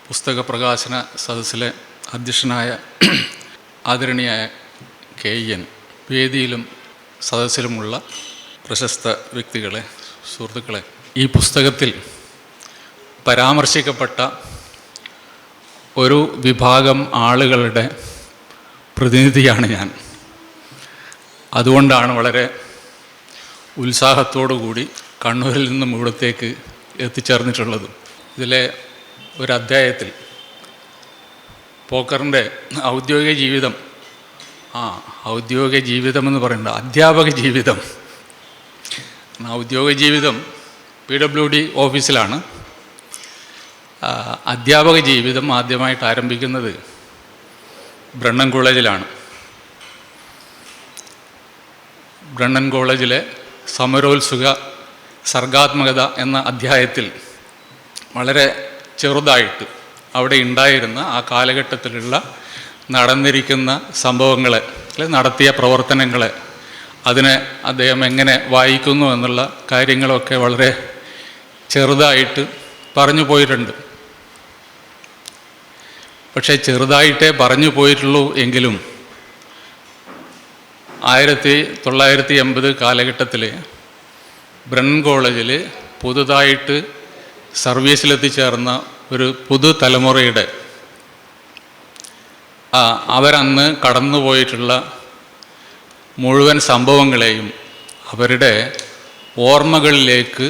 പുസ്തക പ്രകാശന സദസ്സിലെ അധ്യക്ഷനായ ആദരണീയായ KN, വേദിയിലും സദസ്സിലുമുള്ള പ്രശസ്ത വ്യക്തികളെ, സുഹൃത്തുക്കളെ, ഈ പുസ്തകത്തിൽ പരാമർശിക്കപ്പെട്ട ഒരു വിഭാഗം ആളുകളുടെ പ്രതിനിധിയാണ് ഞാൻ. അതുകൊണ്ടാണ് വളരെ ഉത്സാഹത്തോടു കൂടി കണ്ണൂരിൽ നിന്നും ഇവിടത്തേക്ക് എത്തിച്ചേർന്നിട്ടുള്ളത്. ഇതിലെ ഒരു അധ്യായത്തിൽ പോക്കറിൻ്റെ ഔദ്യോഗിക ജീവിതം, ഔദ്യോഗിക ജീവിതം എന്ന് പറയുന്നത് അധ്യാപക ജീവിതം. ഔദ്യോഗിക ജീവിതം PWD ഓഫീസിലാണ്. അധ്യാപക ജീവിതം ആദ്യമായിട്ട് ആരംഭിക്കുന്നത് ബ്രണ്ണൻ കോളേജിലാണ്. ബ്രണ്ണൻ കോളേജിലെ സമരോത്സുക സർഗാത്മകത എന്ന അധ്യായത്തിൽ വളരെ ചെറുതായിട്ട് അവിടെ ഉണ്ടായിരുന്ന ആ കാലഘട്ടത്തിലുള്ള നടന്നിരിക്കുന്ന സംഭവങ്ങളെ, നടത്തിയ പ്രവർത്തനങ്ങളെ, അതിനെ അദ്ദേഹം എങ്ങനെ വായിക്കുന്നു എന്നുള്ള കാര്യങ്ങളൊക്കെ വളരെ ചെറുതായിട്ട് പറഞ്ഞു പോയിട്ടുണ്ട്. പക്ഷേ ചെറുതായിട്ടേ പറഞ്ഞു പോയിട്ടുള്ളൂ എങ്കിലും 1980 കാലഘട്ടത്തിൽ ബ്രണ്ണൻ കോളേജിൽ പുതുതായിട്ട് സർവീസിലെത്തിച്ചേർന്ന ഒരു പുതുതലമുറയുടെ അവരന്ന് കടന്നുപോയിട്ടുള്ള മുഴുവൻ സംഭവങ്ങളെയും അവരുടെ ഓർമ്മകളിലേക്ക്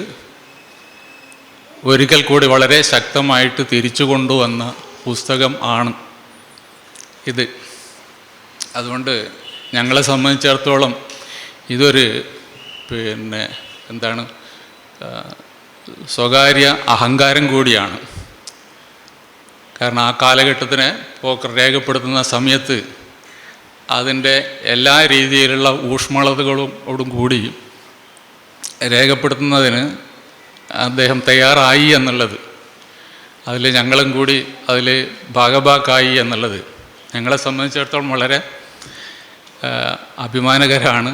ഒരിക്കൽ കൂടി വളരെ ശക്തമായിട്ട് തിരിച്ചു കൊണ്ടുവന്ന പുസ്തകം ആണ് ഇത്. അതുകൊണ്ട് ഞങ്ങളെ സംബന്ധിച്ചിടത്തോളം ഇതൊരു സ്വകാര്യ അഹങ്കാരം കൂടിയാണ്. കാരണം ആ കാലഘട്ടത്തിനെ പോക്കർ രേഖപ്പെടുത്തുന്ന സമയത്ത് അതിൻ്റെ എല്ലാ രീതിയിലുള്ള ഊഷ്മളതകളോടും കൂടി രേഖപ്പെടുത്തുന്നതിന് അദ്ദേഹം തയ്യാറായി എന്നുള്ളത്, അതിൽ ഞങ്ങളും കൂടി അതിൽ ഭാഗഭാക്കായി എന്നുള്ളത് ഞങ്ങളെ സംബന്ധിച്ചിടത്തോളം വളരെ അഭിമാനകരമാണ്,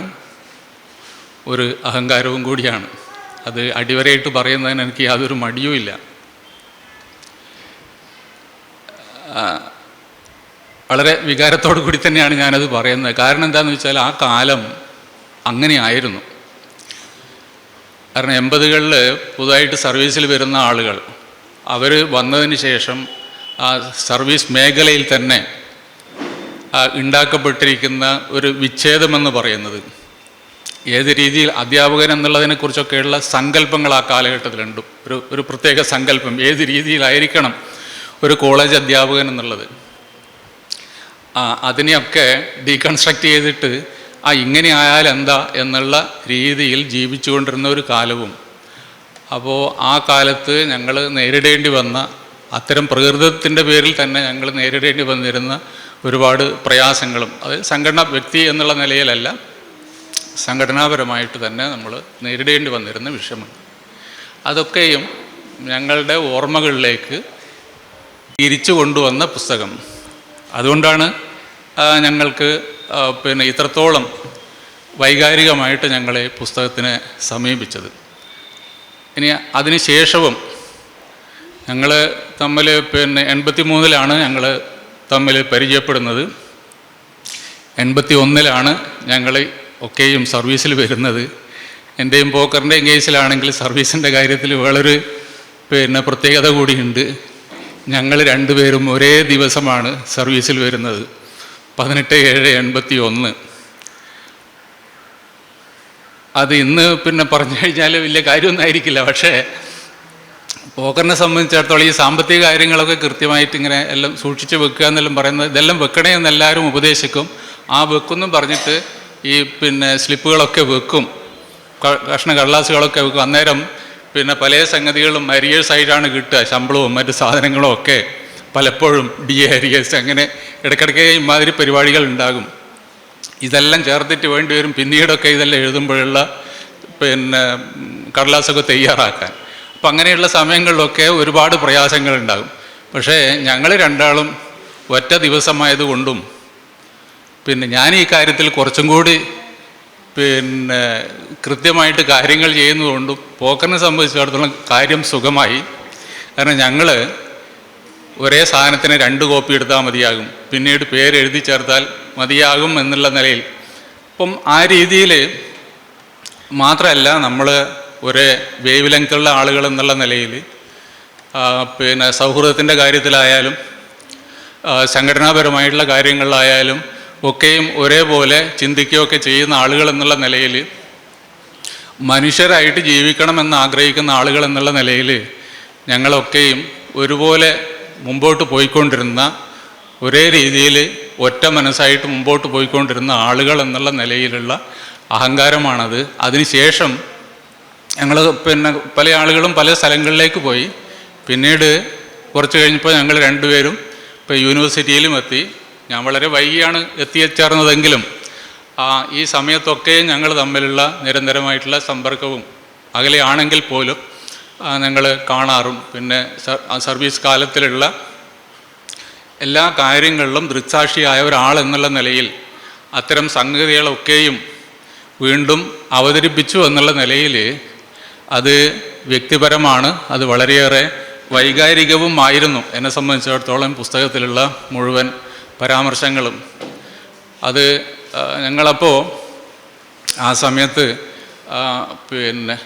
ഒരു അഹങ്കാരവും കൂടിയാണ്. അത് അടിവരയിട്ട് പറയുന്നതിന് എനിക്ക് യാതൊരു മടിയുമില്ല. വളരെ വികാരത്തോടു കൂടി തന്നെയാണ് ഞാനത് പറയുന്നത്. കാരണം എന്താണെന്ന് വെച്ചാൽ ആ കാലം അങ്ങനെയായിരുന്നു. കാരണം 80കളിൽ പുതുതായിട്ട് സർവീസിൽ വരുന്ന ആളുകൾ, അവർ വന്നതിന് ശേഷം ആ സർവീസ് മേഖലയിൽ തന്നെ ഉണ്ടാക്കപ്പെട്ടിരിക്കുന്ന ഒരു വിച്ഛേദമെന്ന് പറയുന്നത്, ഏത് രീതിയിൽ അധ്യാപകൻ എന്നുള്ളതിനെക്കുറിച്ചൊക്കെയുള്ള സങ്കല്പങ്ങൾ ആ കാലഘട്ടത്തിലുണ്ട്. ഒരു പ്രത്യേക സങ്കല്പം, ഏത് രീതിയിലായിരിക്കണം ഒരു കോളേജ് അധ്യാപകൻ എന്നുള്ളത്. അതിനെയൊക്കെ ഡീകൺസ്ട്രക്റ്റ് ചെയ്തിട്ട് ഇങ്ങനെ ആയാൽ എന്താ എന്നുള്ള രീതിയിൽ ജീവിച്ചുകൊണ്ടിരുന്ന ഒരു കാലവും. അപ്പോൾ ആ കാലത്ത് ഞങ്ങൾ നേരിടേണ്ടി വന്ന, അത്തരം പ്രകൃതത്തിൻ്റെ പേരിൽ തന്നെ ഞങ്ങൾ നേരിടേണ്ടി വന്നിരുന്ന ഒരുപാട് പ്രയാസങ്ങളും, അത് സംഘടനാ വ്യക്തി എന്നുള്ള നിലയിലല്ല, സംഘടനാപരമായിട്ട് തന്നെ നമ്മൾ നേരിടേണ്ടി വന്നിരുന്ന വിഷയമാണ്. അതൊക്കെയും ഞങ്ങളുടെ ഓർമ്മകളിലേക്ക് തിരിച്ചു കൊണ്ടുവന്ന പുസ്തകം. അതുകൊണ്ടാണ് ഞങ്ങൾക്ക് ഇത്രത്തോളം വൈകാരികമായിട്ട് ഞങ്ങളെ പുസ്തകത്തിനെ സമീപിച്ചത്. ഇനി അതിന് ശേഷവും ഞങ്ങൾ തമ്മിൽ 83-ലാണ് ഞങ്ങൾ തമ്മിൽ പരിചയപ്പെടുന്നത്. 81-ലാണ് ഞങ്ങൾ ഒക്കെയും സർവീസിൽ വരുന്നത്. എൻ്റെയും പോക്കറിൻ്റെയും കേസിലാണെങ്കിൽ സർവീസിൻ്റെ കാര്യത്തിൽ വേറൊരു പ്രത്യേകത കൂടിയുണ്ട്. ഞങ്ങൾ രണ്ടുപേരും ഒരേ ദിവസമാണ് സർവീസിൽ വരുന്നത്, 18/7/81. അത് ഇന്ന് പറഞ്ഞു കഴിഞ്ഞാൽ വലിയ കാര്യമൊന്നും ആയിരിക്കില്ല. പക്ഷേ പോക്കറിനെ സംബന്ധിച്ചിടത്തോളം ഈ സാമ്പത്തിക കാര്യങ്ങളൊക്കെ കൃത്യമായിട്ട് ഇങ്ങനെ എല്ലാം സൂക്ഷിച്ച് വെക്കുക എന്നെല്ലാം പറയുന്നത്, ഇതെല്ലാം വെക്കണേ എന്ന് എല്ലാവരും ഉപദേശിക്കും. വെക്കുമെന്നും പറഞ്ഞിട്ട് ഈ സ്ലിപ്പുകളൊക്കെ വെക്കും, കഷ്ണ കടലാസുകളൊക്കെ വെക്കും. അന്നേരം പല സംഗതികളും അരിയേഴ്സായിട്ടാണ് കിട്ടുക, ശമ്പളവും മറ്റു സാധനങ്ങളും ഒക്കെ. പലപ്പോഴും DA അരിയേഴ്സ്, അങ്ങനെ ഇടയ്ക്കിടയ്ക്ക് ഇമാതിരി പരിപാടികൾ ഉണ്ടാകും. ഇതെല്ലാം ചേർത്തിട്ട് വേണ്ടി വരും പിന്നീടൊക്കെ ഇതെല്ലാം എഴുതുമ്പോഴുള്ള കടലാസൊക്കെ തയ്യാറാക്കാൻ. അപ്പം അങ്ങനെയുള്ള സമയങ്ങളിലൊക്കെ ഒരുപാട് പ്രയാസങ്ങളുണ്ടാകും. പക്ഷേ ഞങ്ങൾ രണ്ടാളും ഒറ്റ ദിവസമായതുകൊണ്ടും ഞാൻ ഈ കാര്യത്തിൽ കുറച്ചും കൂടി കൃത്യമായിട്ട് കാര്യങ്ങൾ ചെയ്യുന്നതുകൊണ്ടും പോക്കറിനെ സംബന്ധിച്ചിടത്തോളം കാര്യം സുഖമായി. കാരണം ഞങ്ങൾ ഒരേ സാധനത്തിന് 2 കോപ്പി എടുത്താൽ മതിയാകും, പിന്നീട് പേര് എഴുതി ചേർത്താൽ മതിയാകും എന്നുള്ള നിലയിൽ. അപ്പം ആ രീതിയിൽ മാത്രമല്ല, നമ്മൾ ഒരേ വേവ് ലെങ്ത്തുള്ള ആളുകൾ എന്നുള്ള നിലയിൽ പിന്നെ സൗഹൃദത്തിൻ്റെ കാര്യത്തിലായാലും സംഘടനാപരമായിട്ടുള്ള കാര്യങ്ങളിലായാലും ഒക്കെയും ഒരേപോലെ ചിന്തിക്കുകയൊക്കെ ചെയ്യുന്ന ആളുകൾ എന്നുള്ള നിലയിൽ, മനുഷ്യരായിട്ട് ജീവിക്കണമെന്ന് ആഗ്രഹിക്കുന്ന ആളുകൾ എന്നുള്ള നിലയിൽ ഞങ്ങളൊക്കെയും ഒരുപോലെ മുമ്പോട്ട് പോയിക്കൊണ്ടിരുന്ന, ഒരേ രീതിയിൽ ഒറ്റ മനസ്സായിട്ട് മുമ്പോട്ട് പോയിക്കൊണ്ടിരുന്ന ആളുകൾ എന്നുള്ള നിലയിലുള്ള അഹങ്കാരമാണത്. അതിനുശേഷം ഞങ്ങൾ പിന്നെ പല ആളുകളും പല സ്ഥലങ്ങളിലേക്ക് പോയി. പിന്നീട് കുറച്ച് കഴിഞ്ഞപ്പോൾ ഞങ്ങൾ രണ്ടുപേരും ഇപ്പോൾ യൂണിവേഴ്സിറ്റിയിലും എത്തി. ഞാൻ വളരെ വൈകിയാണ് എത്തിച്ചേർന്നതെങ്കിലും ഈ സമയത്തൊക്കെ ഞങ്ങൾ തമ്മിലുള്ള നിരന്തരമായിട്ടുള്ള സമ്പർക്കവും അകലെയാണെങ്കിൽ പോലും ഞങ്ങൾ കാണാറും, പിന്നെ സർവീസ് കാലത്തിലുള്ള എല്ലാ കാര്യങ്ങളിലും ദൃക്സാക്ഷിയായ ഒരാളെന്നുള്ള നിലയിൽ അത്തരം സംഗതികളൊക്കെയും വീണ്ടും അവതരിപ്പിച്ചു എന്നുള്ള നിലയിൽ അത് വ്യക്തിപരമാണ്, അത് വളരെയേറെ വൈകാരികവുമായിരുന്നു എന്നെ സംബന്ധിച്ചിടത്തോളം. പുസ്തകത്തിലുള്ള മുഴുവൻ പരാമർശങ്ങളും അത് ഞങ്ങളപ്പോൾ ആ സമയത്ത് പിന്നെ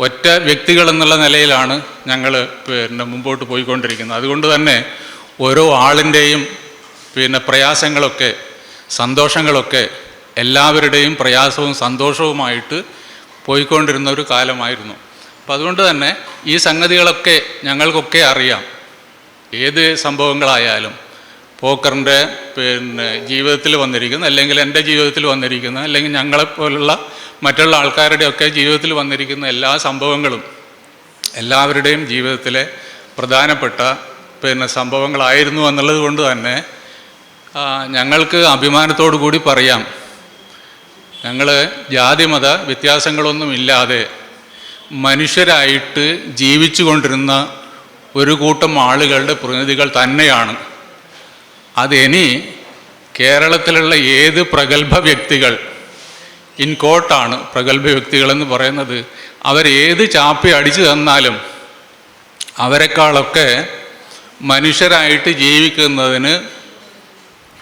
ഒറ്റ വ്യക്തികൾ എന്നുള്ള നിലയിലാണ് ഞങ്ങൾ പിന്നെ മുമ്പോട്ട് പോയിക്കൊണ്ടിരിക്കുന്നത്. അതുകൊണ്ട് തന്നെ ഓരോ ആളിൻ്റെയും പിന്നെ പ്രയാസങ്ങളൊക്കെ സന്തോഷങ്ങളൊക്കെ എല്ലാവരുടെയും പ്രയാസവും സന്തോഷവുമായിട്ട് പോയിക്കൊണ്ടിരുന്ന ഒരു കാലമായിരുന്നു. അപ്പം അതുകൊണ്ട് തന്നെ ഈ സംഗതികളൊക്കെ ഞങ്ങൾക്കൊക്കെ അറിയാം. ഏത് സംഭവങ്ങളായാലും പോക്കറിൻ്റെ പിന്നെ ജീവിതത്തിൽ വന്നിരിക്കുന്ന, അല്ലെങ്കിൽ എൻ്റെ ജീവിതത്തിൽ വന്നിരിക്കുന്ന, അല്ലെങ്കിൽ ഞങ്ങളെപ്പോലുള്ള മറ്റുള്ള ആൾക്കാരുടെയൊക്കെ ജീവിതത്തിൽ വന്നിരിക്കുന്ന എല്ലാ സംഭവങ്ങളും എല്ലാവരുടെയും ജീവിതത്തിലെ പ്രധാനപ്പെട്ട പിന്നെ സംഭവങ്ങളായിരുന്നു എന്നുള്ളത് കൊണ്ട് തന്നെ ഞങ്ങൾക്ക് അഭിമാനത്തോടു കൂടി പറയാം, ഞങ്ങൾ ജാതിമത വ്യത്യാസങ്ങളൊന്നുമില്ലാതെ മനുഷ്യരായിട്ട് ജീവിച്ചു കൊണ്ടിരുന്ന ഒരു കൂട്ടം ആളുകളുടെ പ്രതിനിധികൾ തന്നെയാണ്. അതിനി കേരളത്തിലുള്ള ഏത് പ്രഗത്ഭ വ്യക്തികൾ, ഇൻകോട്ടാണ് പ്രഗത്ഭ വ്യക്തികളെന്ന് പറയുന്നത്, അവരേത് ചാപ്പി അടിച്ചു തന്നാലും അവരെക്കാളൊക്കെ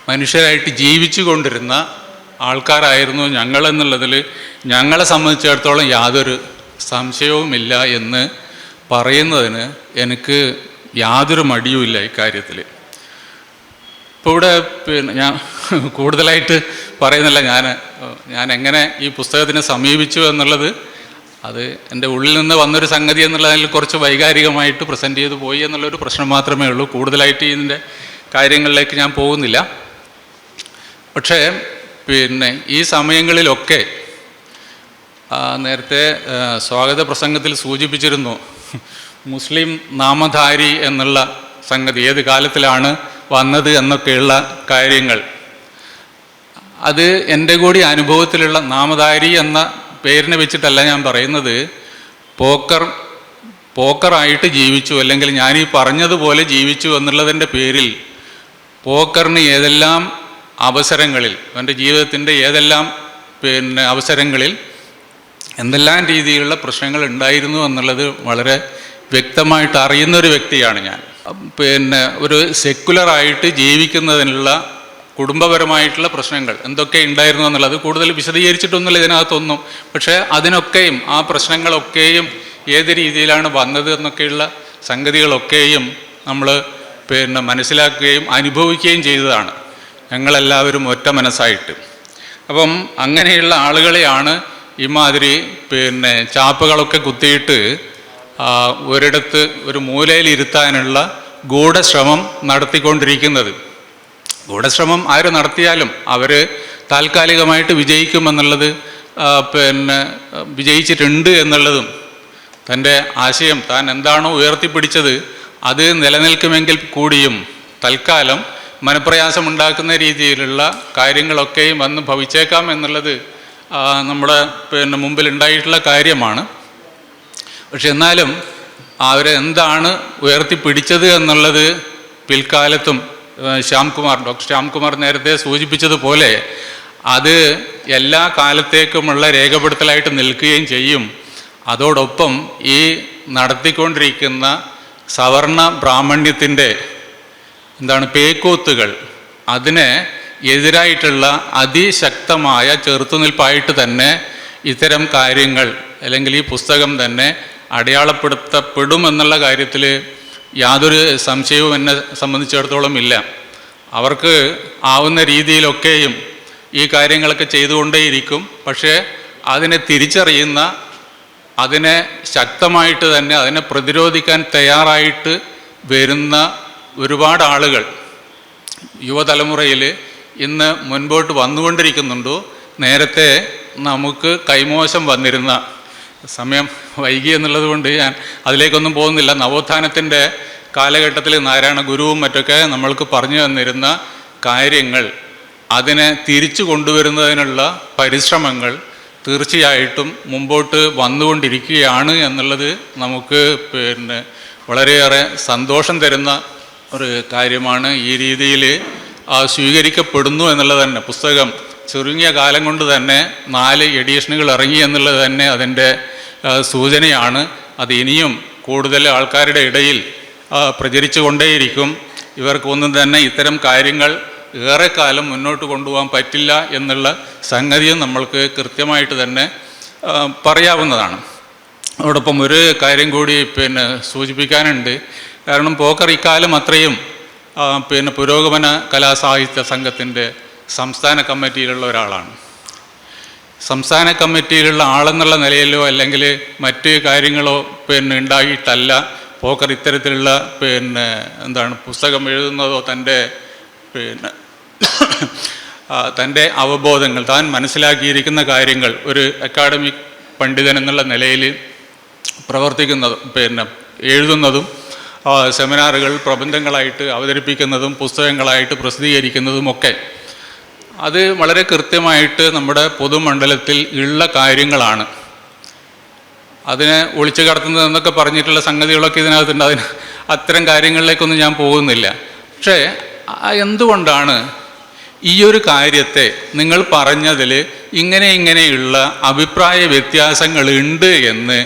മനുഷ്യരായിട്ട് ജീവിച്ചു കൊണ്ടിരുന്ന ആൾക്കാരായിരുന്നു ഞങ്ങളെന്നുള്ളതിൽ ഞങ്ങളെ സംബന്ധിച്ചിടത്തോളം യാതൊരു സംശയവുമില്ല എന്ന് പറയുന്നതിന് എനിക്ക് യാതൊരു മടിയുമില്ല ഇക്കാര്യത്തിൽ. ഇപ്പോൾ ഇവിടെ പിന്നെ ഞാൻ കൂടുതലായിട്ട് പറയുന്നില്ല, ഞാൻ എങ്ങനെ ഈ പുസ്തകത്തിനെ സമീപിച്ചു എന്നുള്ളത് അത് എൻ്റെ ഉള്ളിൽ നിന്ന് വന്നൊരു സംഗതി എന്നുള്ളതിൽ കുറച്ച് വൈകാരികമായിട്ട് പ്രസൻറ്റ് ചെയ്ത് പോയി എന്നുള്ളൊരു പ്രശ്നം മാത്രമേ ഉള്ളൂ. കൂടുതലായിട്ട് ഇതിൻ്റെ കാര്യങ്ങളിലേക്ക് ഞാൻ പോകുന്നില്ല. പക്ഷേ പിന്നെ ഈ സമയങ്ങളിലൊക്കെ നേരത്തെ സ്വാഗത പ്രസംഗത്തിൽ സൂചിപ്പിച്ചിരുന്നു, മുസ്ലിം നാമധാരി എന്നുള്ള സംഗതി ഏത് കാലത്തിലാണ് വന്നത് എന്നൊക്കെയുള്ള കാര്യങ്ങൾ. അത് എൻ്റെ കൂടി അനുഭവത്തിലുള്ള, നാമധാരി എന്ന പേരിനെ വെച്ചിട്ടല്ല ഞാൻ പറയുന്നത്, പോക്കറായിട്ട് ജീവിച്ചു, അല്ലെങ്കിൽ ഞാനീ പറഞ്ഞതുപോലെ ജീവിച്ചു എന്നുള്ളതിൻ്റെ പേരിൽ പോക്കറിന് ഏതെല്ലാം അവസരങ്ങളിൽ, എൻ്റെ ജീവിതത്തിൻ്റെ ഏതെല്ലാം പിന്നെ അവസരങ്ങളിൽ എന്തെല്ലാം രീതിയിലുള്ള പ്രശ്നങ്ങൾ ഉണ്ടായിരുന്നു എന്നുള്ളത് വളരെ വ്യക്തമായിട്ട് അറിയുന്നൊരു വ്യക്തിയാണ് ഞാൻ. പിന്നെ ഒരു സെക്കുലറായിട്ട് ജീവിക്കുന്നതിനുള്ള കുടുംബപരമായിട്ടുള്ള പ്രശ്നങ്ങൾ എന്തൊക്കെ ഉണ്ടായിരുന്നു എന്നുള്ളത് കൂടുതൽ വിശദീകരിച്ചിട്ടൊന്നുമില്ല ഇതിനകത്തൊന്നും. പക്ഷേ അതിനൊക്കെയും ആ പ്രശ്നങ്ങളൊക്കെയും ഏത് രീതിയിലാണ് വന്നത് എന്നൊക്കെയുള്ള സംഗതികളൊക്കെയും നമ്മൾ പിന്നെ മനസ്സിലാക്കുകയും അനുഭവിക്കുകയും ചെയ്തതാണ് ഞങ്ങളെല്ലാവരും ഒറ്റ മനസ്സായിട്ട്. അപ്പം അങ്ങനെയുള്ള ആളുകളെയാണ് ഇമാതിരി പിന്നെ ചാപ്പുകളൊക്കെ കുത്തിയിട്ട് ഒരിടത്ത് ഒരു മൂലയിൽ ഇരുത്താനുള്ള ഗൂഢശ്രമം നടത്തിക്കൊണ്ടിരിക്കുന്നത്. ഗൂഢശ്രമം ആര് നടത്തിയാലും അവർ താൽക്കാലികമായിട്ട് വിജയിക്കുമെന്നുള്ളത് പിന്നെ വിജയിച്ചിട്ടുണ്ട് എന്നുള്ളതും, തൻ്റെ ആശയം താൻ എന്താണോ ഉയർത്തിപ്പിടിച്ചത് അത് നിലനിൽക്കുമെങ്കിൽ കൂടിയും തൽക്കാലം മനപ്രയാസമുണ്ടാക്കുന്ന രീതിയിലുള്ള കാര്യങ്ങളൊക്കെയും വന്ന് ഭവിച്ചേക്കാം എന്നുള്ളത് നമ്മുടെ പിന്നെ മുമ്പിൽ ഉണ്ടായിട്ടുള്ള കാര്യമാണ്. പക്ഷെ എന്നാലും അവരെന്താണ് ഉയർത്തിപ്പിടിച്ചത് എന്നുള്ളത് പിൽക്കാലത്തും ഡോക്ടർ ശ്യാംകുമാർ നേരത്തെ സൂചിപ്പിച്ചതുപോലെ അത് എല്ലാ കാലത്തേക്കുമുള്ള രേഖപ്പെടുത്തലായിട്ട് നിൽക്കുകയും ചെയ്യും. അതോടൊപ്പം ഈ നടത്തിക്കൊണ്ടിരിക്കുന്ന സവർണ ബ്രാഹ്മണ്യത്തിൻ്റെ എന്താണ് പേക്കൂത്തുകൾ, അതിന് എതിരായിട്ടുള്ള അതിശക്തമായ ചെറുത്തുനിൽപ്പായിട്ട് തന്നെ ഇത്തരം കാര്യങ്ങൾ അല്ലെങ്കിൽ ഈ പുസ്തകം തന്നെ അടയാളപ്പെടുത്തപ്പെടുമെന്നുള്ള കാര്യത്തിൽ യാതൊരു സംശയവും എന്നെ സംബന്ധിച്ചിടത്തോളം ഇല്ല. അവർക്ക് ആവുന്ന രീതിയിലൊക്കെയും ഈ കാര്യങ്ങളൊക്കെ ചെയ്തുകൊണ്ടേയിരിക്കും. പക്ഷേ അതിനെ തിരിച്ചറിയുന്ന, അതിനെ ശക്തമായിട്ട് തന്നെ അതിനെ പ്രതിരോധിക്കാൻ തയ്യാറായിട്ട് വരുന്ന ഒരുപാട് ആളുകൾ യുവതലമുറയിൽ ഇന്ന് മുൻപോട്ട് വന്നുകൊണ്ടിരിക്കുന്നുണ്ടോ. നേരത്തെ നമുക്ക് കൈമോശം വന്നിരുന്ന, സമയം വൈകി എന്നുള്ളത് കൊണ്ട് ഞാൻ അതിലേക്കൊന്നും പോകുന്നില്ല, നവോത്ഥാനത്തിൻ്റെ കാലഘട്ടത്തിൽ നാരായണ ഗുരുവും മറ്റൊക്കെ നമ്മൾക്ക് പറഞ്ഞു തന്നിരുന്ന കാര്യങ്ങൾ, അതിനെ തിരിച്ചു കൊണ്ടുവരുന്നതിനുള്ള പരിശ്രമങ്ങൾ തീർച്ചയായിട്ടും മുമ്പോട്ട് വന്നുകൊണ്ടിരിക്കുകയാണ് എന്നുള്ളത് നമുക്ക് വളരെയേറെ സന്തോഷം തരുന്ന ഒരു കാര്യമാണ്. ഈ രീതിയിൽ സ്വീകരിക്കപ്പെടുന്നു എന്നുള്ളത് തന്നെ, പുസ്തകം ചുരുങ്ങിയ കാലം കൊണ്ട് തന്നെ 4 എഡിഷനുകൾ ഇറങ്ങി എന്നുള്ളത് തന്നെ അതിൻ്റെ സൂചനയാണ്. അത് ഇനിയും കൂടുതൽ ആൾക്കാരുടെ ഇടയിൽ പ്രചരിച്ചു കൊണ്ടേയിരിക്കും. ഇവർക്കൊന്നും തന്നെ ഇത്തരം കാര്യങ്ങൾ ഏറെക്കാലം മുന്നോട്ട് കൊണ്ടുപോകാൻ പറ്റില്ല എന്നുള്ള സംഗതിയും നമ്മൾക്ക് കൃത്യമായിട്ട് തന്നെ പറയാവുന്നതാണ്. അതോടൊപ്പം ഒരു കാര്യം കൂടി സൂചിപ്പിക്കാനുണ്ട്. കാരണം പോക്കർ ഇക്കാലം അത്രയും പുരോഗമന കലാസാഹിത്യ സംഘത്തിൻ്റെ സംസ്ഥാന കമ്മിറ്റിയിലുള്ള ഒരാളാണ്. സംസ്ഥാന കമ്മിറ്റിയിലുള്ള ആളെന്നുള്ള നിലയിലോ അല്ലെങ്കിൽ മറ്റ് കാര്യങ്ങളോ ഉണ്ടായിട്ടല്ല പോക്കർ ഇത്തരത്തിലുള്ള എന്താണ് പുസ്തകം എഴുതുന്നതോ തൻ്റെ അവബോധങ്ങൾ, താൻ മനസ്സിലാക്കിയിരിക്കുന്ന കാര്യങ്ങൾ ഒരു അക്കാഡമിക് പണ്ഡിതൻ എന്നുള്ള നിലയിൽ പ്രവർത്തിക്കുന്നതും എഴുതുന്നതും സെമിനാറുകൾ പ്രബന്ധങ്ങളായിട്ട് അവതരിപ്പിക്കുന്നതും പുസ്തകങ്ങളായിട്ട് പ്രസിദ്ധീകരിക്കുന്നതുമൊക്കെ അത് വളരെ കൃത്യമായിട്ട് നമ്മുടെ പൊതുമണ്ഡലത്തിൽ ഉള്ള കാര്യങ്ങളാണ്. അതിനെ ഒളിച്ചു കടത്തുന്നതെന്നൊക്കെ പറഞ്ഞിട്ടുള്ള സംഗതികളൊക്കെ ഇതിനകത്തുണ്ട്. അത്തരം കാര്യങ്ങളിലേക്കൊന്നും ഞാൻ പോകുന്നില്ല. പക്ഷേ എന്തുകൊണ്ടാണ് ഈ ഒരു കാര്യത്തെ നിങ്ങൾ പറഞ്ഞതിൽ ഇങ്ങനെയുള്ള അഭിപ്രായ വ്യത്യാസങ്ങളുണ്ട് എന്ന്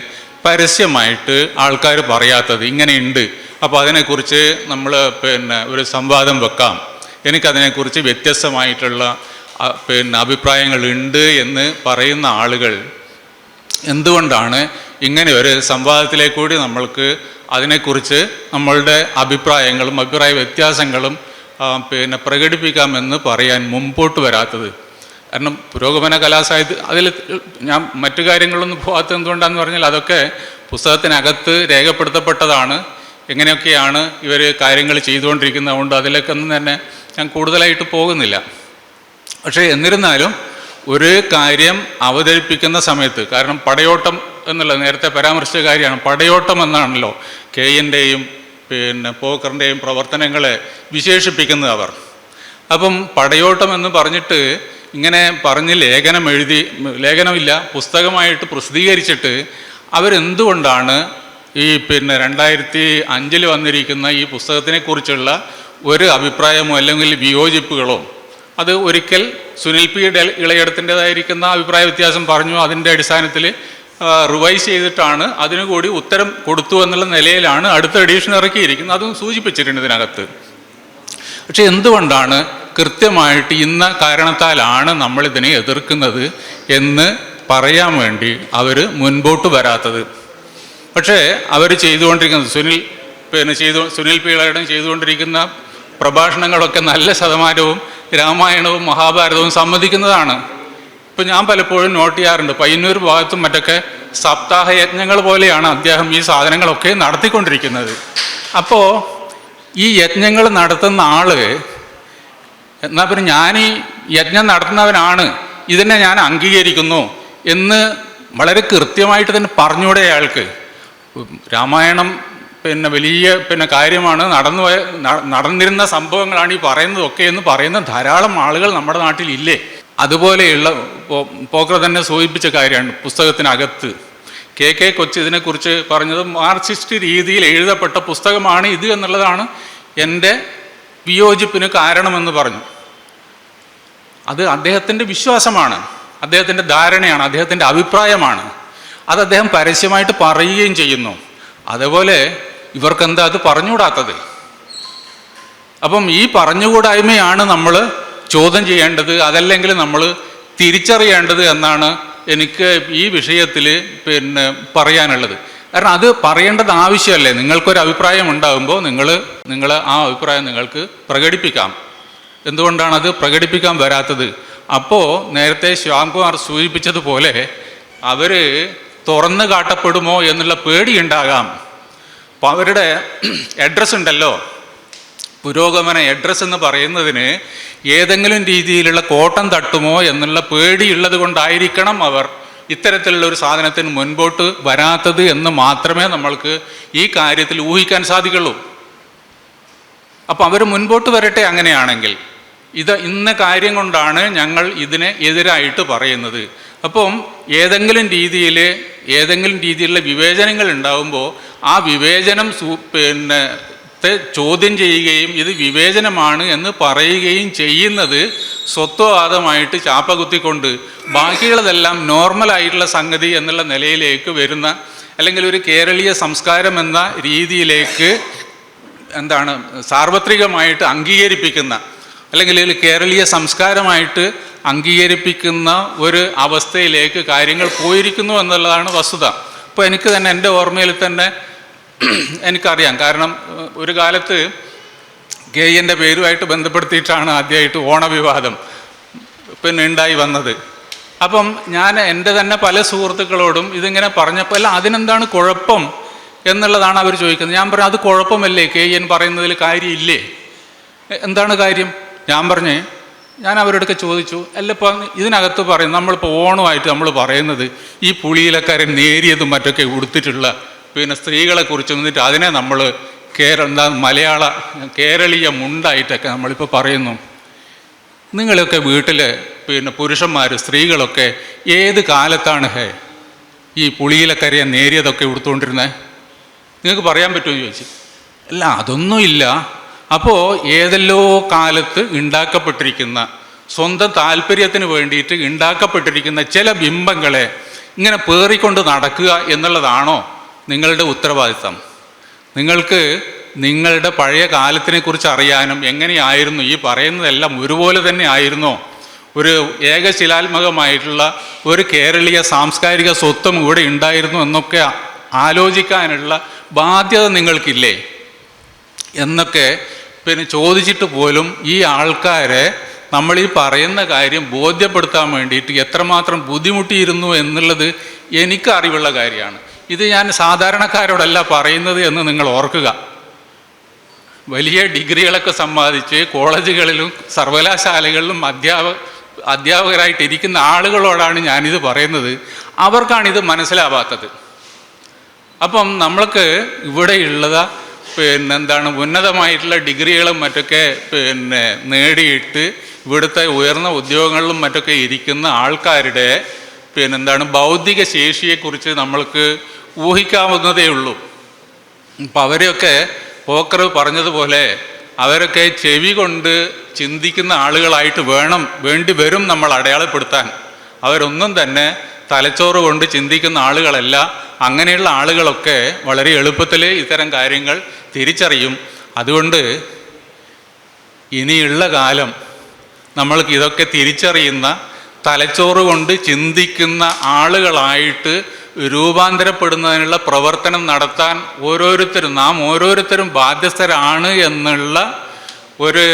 പരസ്യമായിട്ട് ആൾക്കാർ പറയാത്തത്? ഇങ്ങനെയുണ്ട്, അപ്പോൾ അതിനെക്കുറിച്ച് നമ്മൾ ഒരു സംവാദം വെക്കാം, എനിക്കതിനെക്കുറിച്ച് വ്യത്യസ്തമായിട്ടുള്ള അഭിപ്രായങ്ങളുണ്ട് എന്ന് പറയുന്ന ആളുകൾ എന്തുകൊണ്ടാണ് ഇങ്ങനെ ഒരു സംവാദത്തിലേക്ക് കൂടി നമ്മൾക്ക് അതിനെക്കുറിച്ച് നമ്മളുടെ അഭിപ്രായങ്ങളും അഭിപ്രായ വ്യത്യാസങ്ങളും പ്രകടിപ്പിക്കാമെന്ന് പറയാൻ മുമ്പോട്ട് വരാത്തത്? കാരണം പുരോഗമന കലാസാഹിത്യം അതിൽ ഞാൻ മറ്റു കാര്യങ്ങളൊന്നും പോകാത്തത് എന്തുകൊണ്ടാണെന്ന് പറഞ്ഞാൽ അതൊക്കെ പുസ്തകത്തിനകത്ത് രേഖപ്പെടുത്തപ്പെട്ടതാണ്. എങ്ങനെയൊക്കെയാണ് ഇവർ കാര്യങ്ങൾ ചെയ്തുകൊണ്ടിരിക്കുന്നത്, അതുകൊണ്ട് അതിലേക്കൊന്നും തന്നെ ഞാൻ കൂടുതലായിട്ട് പോകുന്നില്ല. പക്ഷേ എന്നിരുന്നാലും ഒരു കാര്യം അവതരിപ്പിക്കുന്ന സമയത്ത്, കാരണം പടയോട്ടം എന്നുള്ളത് നേരത്തെ പരാമർശിച്ച കാര്യമാണ്. പടയോട്ടം എന്നാണല്ലോ കെയ്ൻ്റെയും പോക്കറിൻ്റെയും പ്രവർത്തനങ്ങളെ വിശേഷിപ്പിക്കുന്നത് അവർ. അപ്പം പടയോട്ടം എന്ന് പറഞ്ഞിട്ട് ഇങ്ങനെ പറഞ്ഞ് ലേഖനമില്ല പുസ്തകമായിട്ട് പ്രസിദ്ധീകരിച്ചിട്ട് അവരെന്തുകൊണ്ടാണ് ഈ 2005 വന്നിരിക്കുന്ന ഈ പുസ്തകത്തിനെക്കുറിച്ചുള്ള ഒരു അഭിപ്രായമോ അല്ലെങ്കിൽ വിയോജിപ്പുകളോ, അത് ഒരിക്കൽ സുനിൽ പി ഇളയിടത്തിൻ്റെതായിരിക്കുന്ന അഭിപ്രായ വ്യത്യാസം പറഞ്ഞു, അതിൻ്റെ അടിസ്ഥാനത്തിൽ റിവൈസ് ചെയ്തിട്ടാണ് അതിനു കൂടി ഉത്തരം കൊടുത്തു എന്നുള്ള നിലയിലാണ് അടുത്ത എഡിഷൻ ഇറക്കിയിരിക്കുന്നത്. അതും സൂചിപ്പിച്ചിട്ടുണ്ട് ഇതിനകത്ത്. പക്ഷെ എന്തുകൊണ്ടാണ് കൃത്യമായിട്ട് ഇന്ന കാരണത്താലാണ് നമ്മളിതിനെ എതിർക്കുന്നത് എന്ന് പറയാൻ വേണ്ടി അവർ മുൻപോട്ട് വരാത്തത്? പക്ഷേ അവർ ചെയ്തുകൊണ്ടിരിക്കുന്നത് സുനിൽ പി ഇളയിടം ചെയ്തുകൊണ്ടിരിക്കുന്ന പ്രഭാഷണങ്ങളൊക്കെ നല്ല ശതമാനവും രാമായണവും മഹാഭാരതവും സമ്മതിക്കുന്നതാണ്. ഇപ്പം ഞാൻ പലപ്പോഴും നോട്ട് ചെയ്യാറുണ്ട്, പയ്യന്നൂർ ഭാഗത്തും മറ്റൊക്കെ സപ്താഹ യജ്ഞങ്ങൾ പോലെയാണ് അദ്ദേഹം ഈ സാധനങ്ങളൊക്കെ നടത്തിക്കൊണ്ടിരിക്കുന്നത്. അപ്പോൾ ഈ യജ്ഞങ്ങൾ നടത്തുന്ന ആള് എന്നാൽ പിന്നെ ഞാൻ ഈ യജ്ഞം നടത്തുന്നവനാണ്, ഇതിനെ ഞാൻ അംഗീകരിക്കുന്നു എന്ന് വളരെ കൃത്യമായിട്ട് തന്നെ പറഞ്ഞൂടെ അയാൾക്ക്? രാമായണം വലിയ കാര്യമാണ്, നടന്നിരുന്ന സംഭവങ്ങളാണ് ഈ പറയുന്നതൊക്കെ എന്ന് പറയുന്ന ധാരാളം ആളുകൾ നമ്മുടെ നാട്ടിലില്ലേ? അതുപോലെയുള്ള പോക്കർ തന്നെ സൂചിപ്പിച്ച കാര്യമാണ് പുസ്തകത്തിനകത്ത്. കെ കൊച്ച് ഇതിനെക്കുറിച്ച് പറഞ്ഞത് മാർക്സിസ്റ്റ് രീതിയിൽ എഴുതപ്പെട്ട പുസ്തകമാണ് ഇത് എന്നുള്ളതാണ് എൻ്റെ വിയോജിപ്പിന് കാരണമെന്ന് പറഞ്ഞു. അത് അദ്ദേഹത്തിൻ്റെ വിശ്വാസമാണ്, അദ്ദേഹത്തിൻ്റെ ധാരണയാണ്, അദ്ദേഹത്തിൻ്റെ അഭിപ്രായമാണ്. അത് അദ്ദേഹം പരസ്യമായിട്ട് പറയുകയും ചെയ്യുന്നു. അതുപോലെ ഇവർക്കെന്താ അത് പറഞ്ഞുകൂടാത്തത്? അപ്പം ഈ പറഞ്ഞുകൂടായ്മയാണ് നമ്മൾ ചോദ്യം ചെയ്യേണ്ടത്, അതല്ലെങ്കിൽ നമ്മൾ തിരിച്ചറിയേണ്ടത് എന്നാണ് എനിക്ക് ഈ വിഷയത്തിൽ പറയാനുള്ളത്. കാരണം അത് പറയേണ്ടത് ആവശ്യമല്ലേ. നിങ്ങൾക്കൊരു അഭിപ്രായം ഉണ്ടാകുമ്പോൾ നിങ്ങൾ ആ അഭിപ്രായം നിങ്ങൾക്ക് പ്രകടിപ്പിക്കാം. എന്തുകൊണ്ടാണത് പ്രകടിപ്പിക്കാൻ വരാത്തത്? അപ്പോൾ നേരത്തെ ശ്യാംകുമാർ സൂചിപ്പിച്ചതുപോലെ അവർ തുറന്നു കാട്ടപ്പെടുമോ എന്നുള്ള പേടിയുണ്ടാകാം. അപ്പോൾ അവരുടെ അഡ്രസ്സ് ഉണ്ടല്ലോ, പുരോഗമന അഡ്രസ്സ് എന്ന് പറയുന്നതിന് ഏതെങ്കിലും രീതിയിലുള്ള കോട്ടം തട്ടുമോ എന്നുള്ള പേടിയുള്ളത് കൊണ്ടായിരിക്കണം അവർ ഇത്തരത്തിലുള്ള ഒരു സാധനത്തിന് മുൻപോട്ട് വരാത്തത് എന്ന് മാത്രമേ നമ്മൾക്ക് ഈ കാര്യത്തിൽ ഊഹിക്കാൻ സാധിക്കുള്ളൂ. അപ്പം അവർ മുൻപോട്ട് വരട്ടെ. അങ്ങനെയാണെങ്കിൽ ഇന്ന കാര്യം കൊണ്ടാണ് ഞങ്ങൾ ഇതിനെ എതിരായിട്ട് പറയുന്നത്. അപ്പം ഏതെങ്കിലും രീതിയിലുള്ള വിവേചനങ്ങൾ ഉണ്ടാകുമ്പോൾ ആ വിവേചനം ചോദ്യം ചെയ്യുകയും ഇത് വിവേചനമാണ് എന്ന് പറയുകയും ചെയ്യുന്നത് സ്വത്വവാദമായിട്ട് ചാപ്പ കുത്തിക്കൊണ്ട് ബാക്കിയുള്ളതെല്ലാം നോർമലായിട്ടുള്ള സംഗതി എന്നുള്ള നിലയിലേക്ക് വരുന്ന, അല്ലെങ്കിൽ ഒരു കേരളീയ സംസ്കാരം എന്ന രീതിയിലേക്ക് സാർവത്രികമായിട്ട് അംഗീകരിപ്പിക്കുന്ന, അല്ലെങ്കിൽ ഒരു കേരളീയ സംസ്കാരമായിട്ട് അംഗീകരിപ്പിക്കുന്ന ഒരു അവസ്ഥയിലേക്ക് കാര്യങ്ങൾ പോയിരിക്കുന്നു എന്നുള്ളതാണ് വസ്തുത. അപ്പോൾ എനിക്ക് തന്നെ എൻ്റെ ഓർമ്മയിൽ തന്നെ എനിക്കറിയാം. കാരണം ഒരു കാലത്ത് ഗെയ്യൻ്റെ പേരുമായിട്ട് ബന്ധപ്പെടുത്തിയിട്ടാണ് ആദ്യമായിട്ട് ഓണവിവാദം ഉണ്ടായി വന്നത്. അപ്പം ഞാൻ എൻ്റെ തന്നെ പല സുഹൃത്തുക്കളോടും ഇതിങ്ങനെ പറഞ്ഞപ്പോൾ അല്ല അതിനെന്താണ് കുഴപ്പം എന്നുള്ളതാണ് അവർ ചോദിക്കുന്നത്. ഞാൻ പറഞ്ഞു അത് കുഴപ്പമല്ലേ, ഗെയ്യൻ പറയുന്നതിൽ കാര്യമില്ലേ, എന്താണ് കാര്യം? ഞാൻ അവരോടൊക്കെ ചോദിച്ചു, അല്ല ഇപ്പം ഇതിനകത്ത് പറയും നമ്മളിപ്പോൾ ഓണമായിട്ട് നമ്മൾ പറയുന്നത് ഈ പുളിയിലക്കാരൻ നേരിയതും മറ്റൊക്കെ ഉടുത്തിട്ടുള്ള സ്ത്രീകളെ കുറിച്ച് വന്നിട്ട് അതിനെ നമ്മൾ കേരളീയ മുണ്ടായിട്ടൊക്കെ നമ്മളിപ്പോൾ പറയുന്നു. നിങ്ങളൊക്കെ വീട്ടിൽ പുരുഷന്മാർ സ്ത്രീകളൊക്കെ ഏത് കാലത്താണ് ഈ പുളിയിലക്കരയെ നേരിയതൊക്കെ ഉടുത്തുകൊണ്ടിരുന്നത്? നിങ്ങൾക്ക് പറയാൻ പറ്റുമോ ചോദിച്ചു. അല്ല അതൊന്നുമില്ല. അപ്പോൾ ഏതെല്ലോ കാലത്ത് ഉണ്ടാക്കപ്പെട്ടിരിക്കുന്ന, സ്വന്തം താല്പര്യത്തിന് വേണ്ടിയിട്ട് ഉണ്ടാക്കപ്പെട്ടിരിക്കുന്ന ചില ബിംബങ്ങളെ ഇങ്ങനെ പേറിക്കൊണ്ട് നടക്കുക എന്നുള്ളതാണോ നിങ്ങളുടെ ഉത്തരവാദിത്തം? നിങ്ങൾക്ക് നിങ്ങളുടെ പഴയ കാലത്തിനെ കുറിച്ച് അറിയാനും എങ്ങനെയായിരുന്നു ഈ പറയുന്നതെല്ലാം ഒരുപോലെ തന്നെ ആയിരുന്നോ, ഒരു ഏകശിലാത്മകമായിട്ടുള്ള ഒരു കേരളീയ സാംസ്കാരിക സ്വത്വം ഇവിടെ ഉണ്ടായിരുന്നു എന്നൊക്കെ ആലോചിക്കാനുള്ള ബാധ്യത നിങ്ങൾക്കില്ലേ എന്നൊക്കെ ചോദിച്ചിട്ട് പോലും ഈ ആൾക്കാരെ നമ്മൾ ഈ പറയുന്ന കാര്യം ബോധ്യപ്പെടുത്താൻ വേണ്ടിയിട്ട് എത്രമാത്രം ബുദ്ധിമുട്ടിയിരുന്നു എന്നുള്ളത് എനിക്ക് അറിവുള്ള കാര്യമാണ്. ഇത് ഞാൻ സാധാരണക്കാരോടല്ല പറയുന്നത് എന്ന് നിങ്ങൾ ഓർക്കുക. വലിയ ഡിഗ്രികളൊക്കെ സമ്പാദിച്ച് കോളേജുകളിലും സർവകലാശാലകളിലും അധ്യാപകരായിട്ടിരിക്കുന്ന ആളുകളോടാണ് ഞാനിത് പറയുന്നത്. അവർക്കാണിത് മനസ്സിലാവാത്തത്. അപ്പം നമ്മൾക്ക് ഇവിടെയുള്ളത് ഉന്നതമായിട്ടുള്ള ഡിഗ്രികളും മറ്റൊക്കെ നേടിയിട്ട് ഇവിടുത്തെ ഉയർന്ന ഉദ്യോഗങ്ങളിലും മറ്റൊക്കെ ഇരിക്കുന്ന ആൾക്കാരുടെ ബൗദ്ധിക ശേഷിയെക്കുറിച്ച് നമ്മൾക്ക് ഊഹിക്കാവുന്നതേ ഉള്ളൂ. അപ്പം അവരെയൊക്കെ പോക്കർ പറഞ്ഞതുപോലെ അവരൊക്കെ ചെവി കൊണ്ട് ചിന്തിക്കുന്ന ആളുകളായിട്ട് വേണ്ടി വരും നമ്മൾ അടയാളപ്പെടുത്താൻ. അവരൊന്നും തന്നെ തലച്ചോറ് കൊണ്ട് ചിന്തിക്കുന്ന ആളുകളല്ല. അങ്ങനെയുള്ള ആളുകളൊക്കെ വളരെ എളുപ്പത്തിൽ ഇത്തരം കാര്യങ്ങൾ തിരിച്ചറിയും. അതുകൊണ്ട് ഇനിയുള്ള കാലം നമ്മൾക്ക് ഇതൊക്കെ തിരിച്ചറിയുന്ന, തലച്ചോറ് കൊണ്ട് ചിന്തിക്കുന്ന ആളുകളായിട്ട് രൂപാന്തരപ്പെടുന്നതിനുള്ള പ്രവർത്തനം നടത്താൻ നാം ഓരോരുത്തരും ബാധ്യസ്ഥരാണ് എന്നുള്ള ഒരു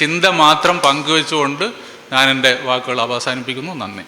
ചിന്ത മാത്രം പങ്കുവെച്ചുകൊണ്ട് ഞാൻ എൻ്റെ വാക്കുകൾ അവസാനിപ്പിക്കുന്നു. നന്ദി.